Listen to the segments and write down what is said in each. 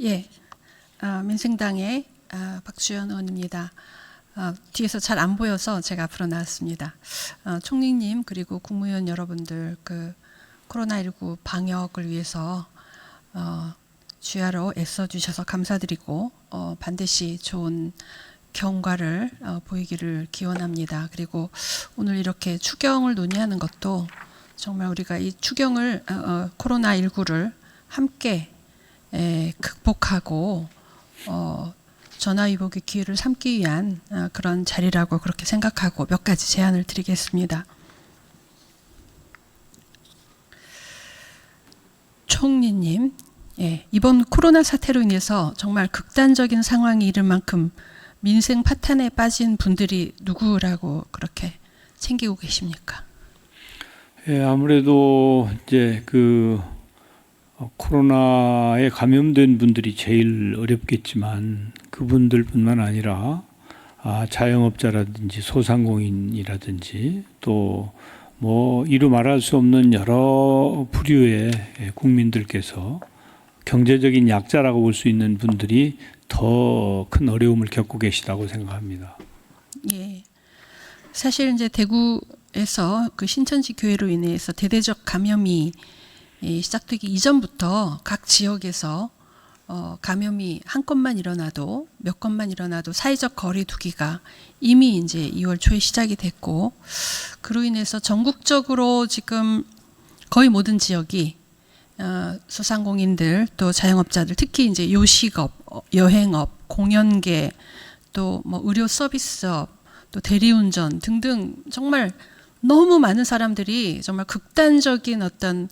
예, 민생당의 박주연 의원입니다. 뒤에서 잘 안 보여서 제가 앞으로 나왔습니다. 총리님 그리고 국무위원 여러분들 코로나19 방역을 위해서 주야로 애써주셔서 감사드리고 반드시 좋은 경과를 보이기를 기원합니다. 그리고 오늘 이렇게 추경을 논의하는 것도 정말 우리가 이 추경을 코로나19를 함께 극복하고 전화위복의 기회를 삼기 위한 그런 자리라고 그렇게 생각하고 몇 가지 제안을 드리겠습니다. 총리님, 이번 코로나 사태로 인해서 정말 극단적인 상황이 이를 만큼 민생 파탄에 빠진 분들이 누구라고 그렇게 챙기고 계십니까? 예, 아무래도 이제 코로나에 감염된 분들이 제일 어렵겠지만 그분들뿐만 아니라 자영업자라든지 소상공인이라든지 또 뭐 이루 말할 수 없는 여러 부류의 국민들께서 경제적인 약자라고 볼 수 있는 분들이 더 큰 어려움을 겪고 계시다고 생각합니다. 예, 사실 이제 대구에서 그 신천지 교회로 인해서 대대적 감염이 시작되기 이전부터 각 지역에서 감염이 한 건만 일어나도 몇 건만 일어나도 사회적 거리 두기가 이미 이제 2월 초에 시작이 됐고, 그로 인해서 전국적으로 지금 거의 모든 지역이 소상공인들 또 자영업자들, 특히 이제 요식업, 여행업, 공연계, 또 뭐 의료 서비스업, 또 대리운전 등등 정말 너무 많은 사람들이 정말 극단적인 어떤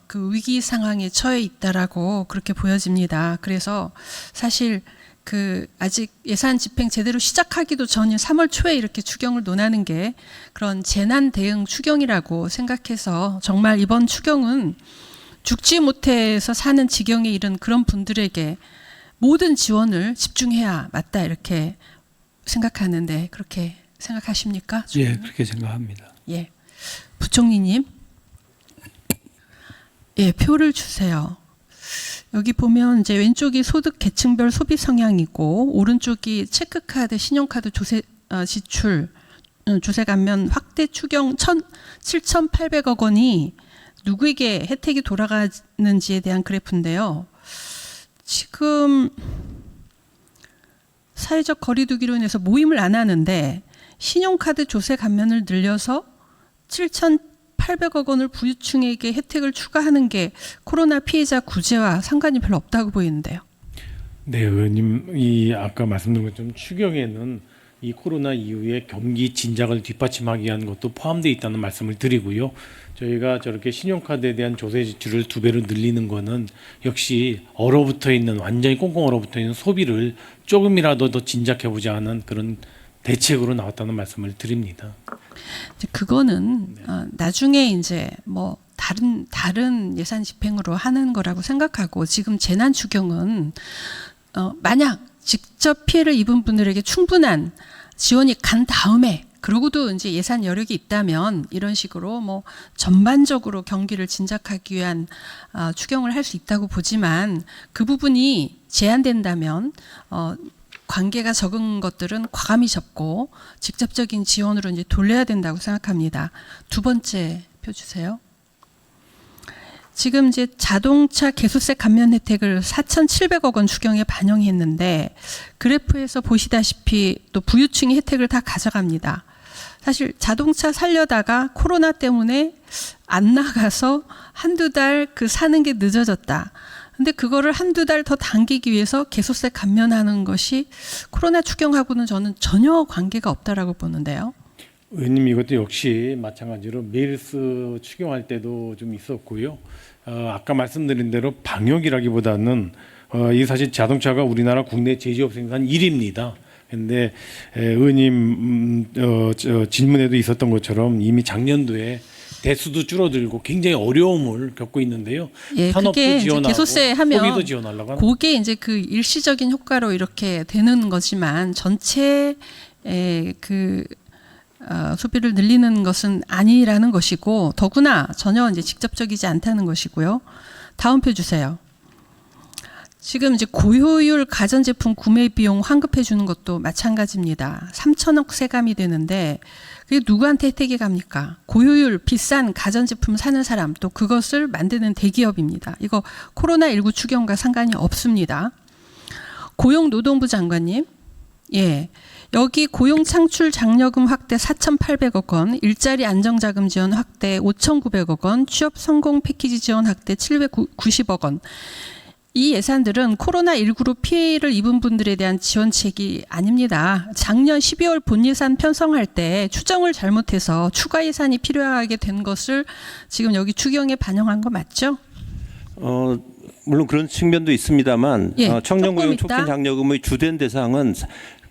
그 위기 상황에 처해 있다라고 그렇게 보여집니다. 그래서 사실 아직 예산 집행 제대로 시작하기도 전인 3월 초에 이렇게 추경을 논하는 게 그런 재난 대응 추경이라고 생각해서 정말 이번 추경은 죽지 못해서 사는 지경에 이른 그런 분들에게 모든 지원을 집중해야 맞다 이렇게 생각하는데 그렇게 생각하십니까? 예, 그렇게 생각합니다. 예, 부총리님. 예, 표를 주세요. 여기 보면 이제 왼쪽이 소득 계층별 소비 성향이고 오른쪽이 체크카드, 신용카드 지출 조세 감면 확대 추경 7,800억 원이 누구에게 혜택이 돌아가는지에 대한 그래프인데요. 지금 사회적 거리두기로 인해서 모임을 안 하는데 신용카드 조세 감면을 늘려서 7,800억 원을 부유층에게 혜택을 추가하는 게 코로나 피해자 구제와 상관이 별로 없다고 보이는데요. 네, 의원님, 아까 말씀드린 것처럼 추경에는 이 코로나 이후에 경기 진작을 뒷받침하기 위한 것도 포함되어 있다는 말씀을 드리고요. 저희가 저렇게 신용카드에 대한 조세 지출을 2배로 늘리는 거는 역시 얼어붙어 있는, 완전히 꽁꽁 얼어붙어 있는 소비를 조금이라도 더 진작해보자 하는 그런 대책으로 나왔다는 말씀을 드립니다. 그거는 나중에 이제 뭐 다른 예산 집행으로 하는 거라고 생각하고, 지금 재난 추경은 만약 직접 피해를 입은 분들에게 충분한 지원이 간 다음에, 그러고도 이제 예산 여력이 있다면 이런 식으로 뭐 전반적으로 경기를 진작하기 위한 추경을 할 수 있다고 보지만, 그 부분이 제한된다면 관계가 적은 것들은 과감히 접고 직접적인 지원으로 이제 돌려야 된다고 생각합니다. 두 번째 표 주세요. 지금 이제 자동차 개소세 감면 혜택을 4,700억 원 추경에 반영했는데 그래프에서 보시다시피 또 부유층이 혜택을 다 가져갑니다. 사실 자동차 살려다가 코로나 때문에 안 나가서 한두 달 사는 게 늦어졌다. 근데 그거를 한두 달 더 당기기 위해서 개소세 감면하는 것이 코로나 추경하고는 저는 전혀 관계가 없다라고 보는데요. 의원님, 이것도 역시 마찬가지로 메르스 추경할 때도 좀 있었고요. 아까 말씀드린 대로 방역이라기보다는 이 사실 자동차가 우리나라 국내 제조업 생산 1위입니다. 근데 의원님 질문에도 있었던 것처럼 이미 작년도에 대수도 줄어들고 굉장히 어려움을 겪고 있는데요. 예, 산업도 그게 지원하고 개소세 하면 소비도 지원하려고 하는. 그게 이제 그 일시적인 효과로 이렇게 되는 거지만 전체 소비를 늘리는 것은 아니라는 것이고, 더구나 전혀 이제 직접적이지 않다는 것이고요. 다음 표 주세요. 지금 이제 고효율 가전제품 구매 비용 환급해 주는 것도 마찬가지입니다. 3천억 세감이 되는데 그게 누구한테 혜택이 갑니까? 고효율 비싼 가전제품 사는 사람, 또 그것을 만드는 대기업입니다. 이거 코로나19 추경과 상관이 없습니다. 고용노동부 장관님, 예, 여기 고용창출 장려금 확대 4,800억 원, 일자리 안정자금 지원 확대 5,900억 원, 취업 성공 패키지 지원 확대 790억 원. 이 예산들은 코로나19로 피해를 입은 분들에 대한 지원책이 아닙니다. 작년 12월 본예산 편성할 때 추정을 잘못해서 추가 예산이 필요하게 된 것을 지금 여기 추경에 반영한 거 맞죠? 물론 그런 측면도 있습니다만 예, 청년고용 조금 있다. 촉진 장려금의 주된 대상은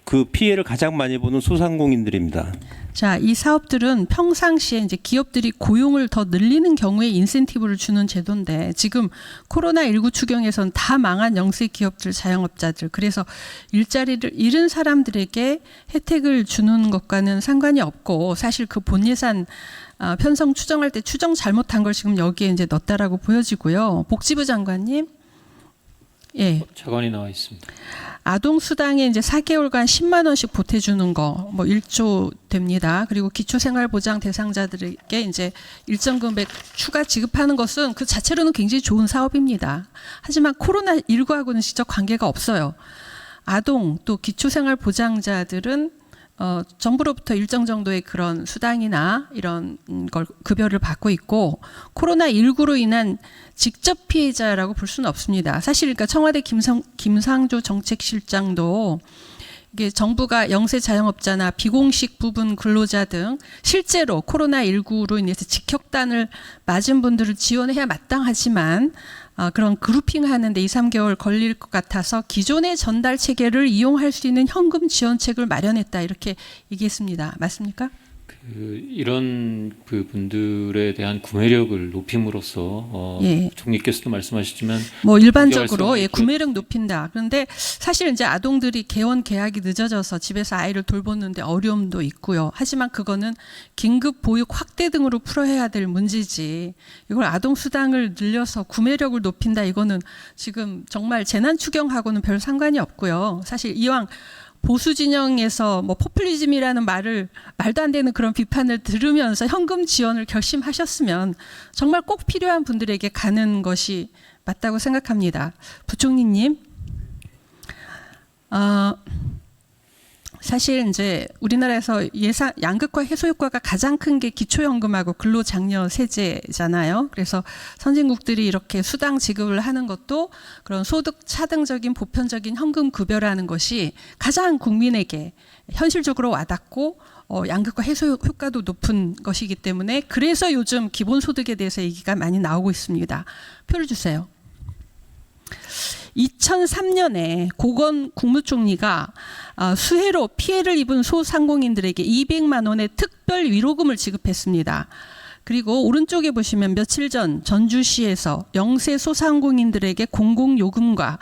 그 피해를 가장 많이 보는 소상공인들입니다. 자, 이 사업들은 평상시에 이제 기업들이 고용을 더 늘리는 경우에 인센티브를 주는 제도인데 지금 코로나19 추경에선 다 망한 영세 기업들, 자영업자들, 그래서 일자리를 잃은 사람들에게 혜택을 주는 것과는 상관이 없고 사실 그 본예산 편성 추정할 때 추정 잘못한 걸 지금 여기에 이제 넣었다라고 보여지고요. 복지부 장관님, 예. 차관이 나와 있습니다. 아동수당에 이제 4개월간 10만 원씩 보태주는 거, 뭐 1조 됩니다. 그리고 기초생활보장 대상자들에게 이제 일정 금액 추가 지급하는 것은 그 자체로는 굉장히 좋은 사업입니다. 하지만 코로나19하고는 직접 관계가 없어요. 아동 또 기초생활보장자들은 정부로부터 일정 정도의 그런 수당이나 이런 걸 급여를 받고 있고 코로나19로 인한 직접 피해자라고 볼 수는 없습니다. 사실 그러니까 청와대 김상조 정책실장도 이게 정부가 영세 자영업자나 비공식 부분 근로자 등 실제로 코로나19로 인해서 직격단을 맞은 분들을 지원해야 마땅하지만 그런 그룹핑하는데 2, 3개월 걸릴 것 같아서 기존의 전달 체계를 이용할 수 있는 현금 지원책을 마련했다 이렇게 얘기했습니다. 맞습니까? 이런 그 분들에 대한 구매력을 높임으로써 예. 총리께서도 말씀하셨지만 뭐 일반적으로 활성화 예, 구매력 높인다. 그런데 사실 이제 아동들이 개원 계약이 늦어져서 집에서 아이를 돌보는데 어려움도 있고요. 하지만 그거는 긴급 보육 확대 등으로 풀어야 될 문제지. 이걸 아동 수당을 늘려서 구매력을 높인다. 이거는 지금 정말 재난 추경하고는 별 상관이 없고요. 사실 이왕 보수 진영에서 뭐 포퓰리즘이라는 말도 안 되는 그런 비판을 들으면서 현금 지원을 결심하셨으면 정말 꼭 필요한 분들에게 가는 것이 맞다고 생각합니다. 부총리님, 사실 이제 우리나라에서 양극화 해소 효과가 가장 큰 게 기초연금하고 근로장려 세제잖아요. 그래서 선진국들이 이렇게 수당 지급을 하는 것도 그런 소득 차등적인 보편적인 현금 급여라는 것이 가장 국민에게 현실적으로 와닿고 양극화 해소 효과도 높은 것이기 때문에 그래서 요즘 기본소득에 대해서 얘기가 많이 나오고 있습니다. 표를 주세요. 2003년에 고건 국무총리가 수해로 피해를 입은 소상공인들에게 200만 원의 특별 위로금을 지급했습니다. 그리고 오른쪽에 보시면 며칠 전 전주시에서 영세 소상공인들에게 공공요금과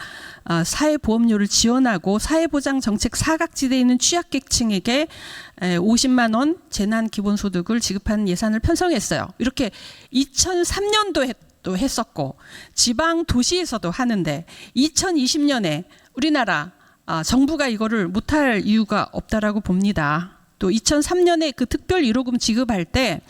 사회보험료를 지원하고 사회보장 정책 사각지대에 있는 취약계층에게 50만 원 재난기본소득을 지급하는 예산을 편성했어요. 이렇게 2003년도에 또 했었고 지방 도시에서도 하는데 2020년에 우리나라 정부가 이거를 못할 이유가 없다라고 봅니다. 또 2003년에 그 특별 위로금 지급할 때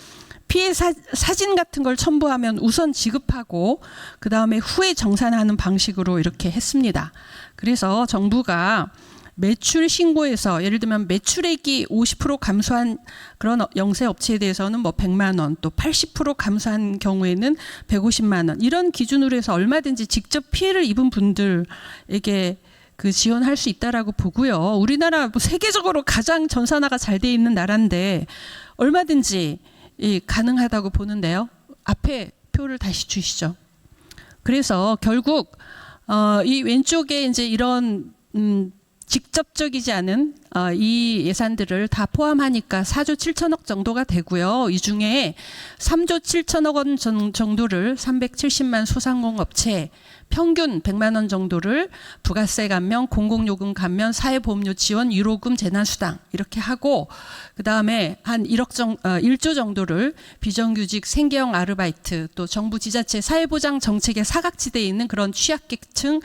피해 사진 같은 걸 첨부하면 우선 지급하고 그 다음에 후에 정산하는 방식으로 이렇게 했습니다. 그래서 정부가 매출 신고에서 예를 들면 매출액이 50% 감소한 그런 영세 업체에 대해서는 뭐 100만 원, 또 80% 감소한 경우에는 150만 원 이런 기준으로 해서 얼마든지 직접 피해를 입은 분들에게 그 지원할 수 있다라고 보고요. 우리나라 뭐 세계적으로 가장 전산화가 잘 돼 있는 나라인데 얼마든지 가능하다고 보는데요. 앞에 표를 다시 주시죠. 그래서 결국 이 왼쪽에 이제 이런 직접적이지 않은 이 예산들을 다 포함하니까 4조 7천억 정도가 되고요. 이 중에 3조 7천억 원 정도를 370만 소상공업체 평균 100만 원 정도를 부가세 감면, 공공요금 감면, 사회보험료 지원, 유로금, 재난수당 이렇게 하고 그다음에 한 1조 정도를 비정규직 생계형 아르바이트 또 정부 지자체 사회보장 정책의 사각지대에 있는 그런 취약계층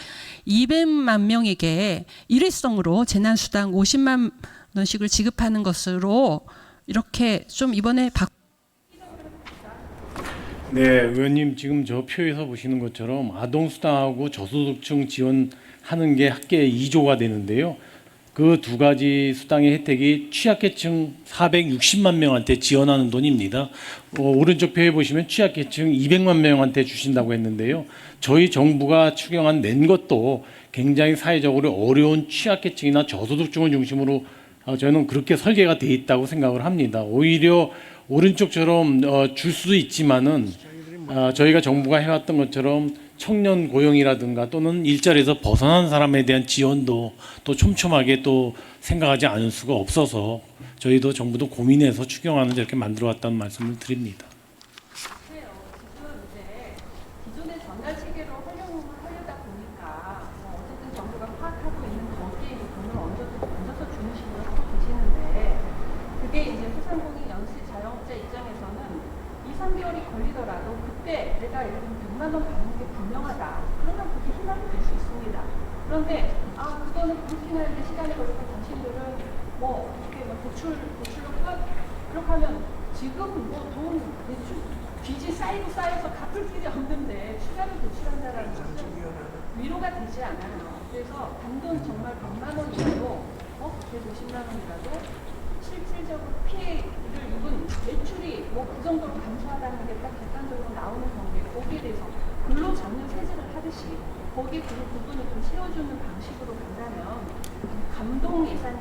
200만 명에게 일회성으로 재난수당 50만 원씩을 지급하는 것으로 이렇게 좀 이번에 네, 의원님 지금 저 표에서 보시는 것처럼 아동수당하고 저소득층 지원하는 게 합계 2조가 되는데요. 그 두 가지 수당의 혜택이 취약계층 460만 명한테 지원하는 돈입니다. 오른쪽 표에 보시면 취약계층 200만 명한테 주신다고 했는데요. 저희 정부가 추경안 낸 것도 굉장히 사회적으로 어려운 취약계층이나 저소득층을 중심으로 저는 그렇게 설계가 돼 있다고 생각을 합니다. 오히려 오른쪽처럼 줄 수도 있지만은 저희가 정부가 해왔던 것처럼 청년 고용이라든가 또는 일자리에서 벗어난 사람에 대한 지원도 또 촘촘하게 또 생각하지 않을 수가 없어서 저희도 정부도 고민해서 추경안을 이렇게 만들어왔다는 말씀을 드립니다. 지금 이제 기존의 전달 체계로 하려다 보니까 어쨌든 정부가 파악하고 있는 거기에 돈을 얹어서 주는 식으로 하고 계시는데 그게 이제 소상공인 연수 자영업자 입장에서는 2-3개월이 걸리더라도 그때 내가 예를 들면 100만 원 받는 게 분명하다. 그러면 그게 희망이 될 수 있습니다. 그런데 그거는 그렇게 하는데 시간이 걸리고 당신들은 뭐 이렇게 뭐 대출로 끝? 그렇게 하면 지금 뭐 돈 대출 빚이 쌓여서 갚을 길이 없는데 추가로 대출한다라는 것은 위로가 되지 않아요. 그래서 단돈 정말 100만 원이라도 150만 원이라도 실질적으로 피해를 입은 매출이 뭐 그 정도로 감소하다는 게 딱 객관적으로 나오는 경우에 거기에 대해서 근로장려 세제를 하듯이 거기에 그 부분을 좀 실어주는 방식으로 간다면 감동 예산이